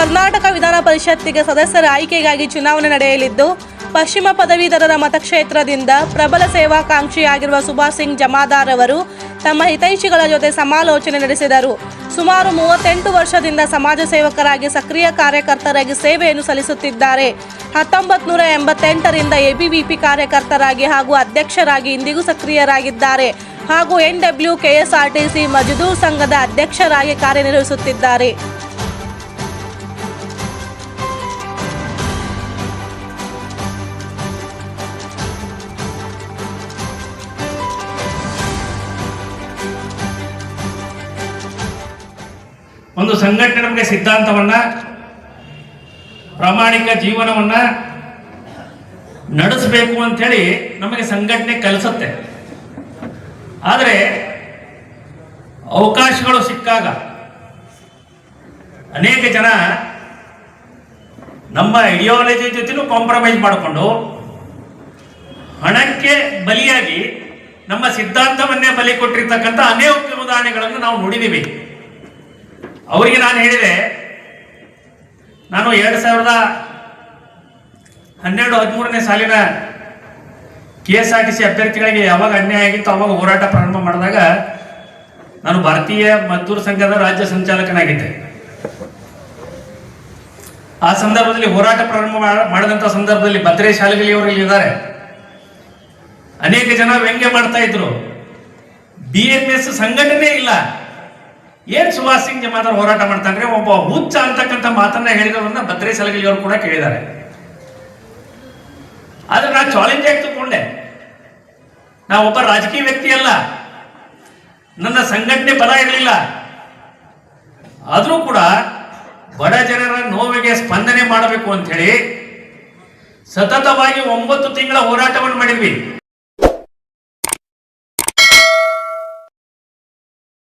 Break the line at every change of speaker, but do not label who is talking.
ಕರ್ನಾಟಕ ವಿಧಾನ ಪರಿಷತ್ತಿಗೆ ಸದಸ್ಯರ ಆಯ್ಕೆಗಾಗಿ ಚುನಾವಣೆ ನಡೆಯಲಿದ್ದು, ಪಶ್ಚಿಮ ಪದವೀಧರರ ಮತಕ್ಷೇತ್ರದಿಂದ ಪ್ರಬಲ ಸೇವಾಕಾಂಕ್ಷಿಯಾಗಿರುವ ಸುಭಾಷ್ ಸಿಂಗ್ ಜಮಾದಾರ್ ಅವರು ತಮ್ಮ ಹಿತೈಷಿಗಳ ಜೊತೆ ಸಮಾಲೋಚನೆ ನಡೆಸಿದರು. ಸುಮಾರು 38 ವರ್ಷದಿಂದ ಸಮಾಜ ಸೇವಕರಾಗಿ ಸಕ್ರಿಯ ಕಾರ್ಯಕರ್ತರಾಗಿ ಸೇವೆಯನ್ನು ಸಲ್ಲಿಸುತ್ತಿದ್ದಾರೆ. 1988ರಿಂದ ಎಬಿವಿಪಿ ಕಾರ್ಯಕರ್ತರಾಗಿ ಹಾಗೂ ಅಧ್ಯಕ್ಷರಾಗಿ ಇಂದಿಗೂ ಸಕ್ರಿಯರಾಗಿದ್ದಾರೆ ಹಾಗೂ NWKSRTC ಮಜ್ದೂರ್ ಸಂಘದ ಅಧ್ಯಕ್ಷರಾಗಿ ಕಾರ್ಯನಿರ್ವಹಿಸುತ್ತಿದ್ದಾರೆ.
ಒಂದು ಸಂಘಟನೆ ನಮಗೆ ಸಿದ್ಧಾಂತವನ್ನ, ಪ್ರಾಮಾಣಿಕ ಜೀವನವನ್ನ ನಡೆಸಬೇಕು ಅಂತೇಳಿ ನಮಗೆ ಸಂಘಟನೆ ಕಲಿಸುತ್ತೆ. ಆದರೆ ಅವಕಾಶಗಳು ಸಿಕ್ಕಾಗ ಅನೇಕ ಜನ ನಮ್ಮ ಐಡಿಯಾಲಜಿ ಜೊತೆನೂ ಕಾಂಪ್ರಮೈಸ್ ಮಾಡಿಕೊಂಡು ಹಣಕ್ಕೆ ಬಲಿಯಾಗಿ ನಮ್ಮ ಸಿದ್ಧಾಂತವನ್ನೇ ಬಲಿ ಕೊಟ್ಟಿರ್ತಕ್ಕಂಥ ಅನೇಕ ಉದಾಹರಣೆಗಳನ್ನು ನಾವು ನೋಡಿದ್ದೀವಿ. ಅವರಿಗೆ ನಾನು ಹೇಳಿದೆ, ನಾನು 2012-13ನೇ ಸಾಲಿನ KSRTC ಅಭ್ಯರ್ಥಿಗಳಿಗೆ ಯಾವಾಗ ಅನ್ಯಾಯ ಆಗಿತ್ತು ಅವಾಗ ಹೋರಾಟ ಪ್ರಾರಂಭ ಮಾಡಿದಾಗ ನಾನು ಭಾರತೀಯ ಮಜ್ದೂರ್ ಸಂಘದ ರಾಜ್ಯ ಸಂಚಾಲಕನಾಗಿದ್ದೆ. ಆ ಸಂದರ್ಭದಲ್ಲಿ ಹೋರಾಟ ಪ್ರಾರಂಭ ಮಾಡಿದಂಥ ಸಂದರ್ಭದಲ್ಲಿ ಭದ್ರೇಶ್ ಹಾಲಗಲಿ ಅವರು ಇಲ್ಲಿದ್ದಾರೆ. ಅನೇಕ ಜನ ವ್ಯಂಗ್ಯ ಮಾಡ್ತಾ ಇದ್ರು, BMS ಸಂಘಟನೆ ಇಲ್ಲ, ಏನ್ ಸುಭಾಷ್ ಸಿಂಗ್ ಜಮಾದಾರ್ ಹೋರಾಟ ಮಾಡ್ತಾನೆ, ಒಬ್ಬ ಹುಚ್ಚ ಅಂತಕ್ಕಂಥ ಮಾತನ್ನ ಹೇಳಿದವನ್ನ ಭದ್ರೇಶ್ ಹಾಲಗಲಿ ಅವರು ಕೂಡ ಕೇಳಿದ್ದಾರೆ. ಆದ್ರೆ ನಾನು ಚಾಲೆಂಜ್ ಆಗಿ ತಗೊಂಡೆ. ನಾ ಒಬ್ಬ ರಾಜಕೀಯ ವ್ಯಕ್ತಿ ಅಲ್ಲ, ನನ್ನ ಸಂಘಟನೆ ಬಲ ಇರಲಿಲ್ಲ, ಆದ್ರೂ ಕೂಡ ಬಡ ಜನರ ನೋವಿಗೆ ಸ್ಪಂದನೆ ಮಾಡಬೇಕು ಅಂತ ಹೇಳಿ ಸತತವಾಗಿ 9 ತಿಂಗಳ ಹೋರಾಟವನ್ನು ಮಾಡಿದ್ವಿ.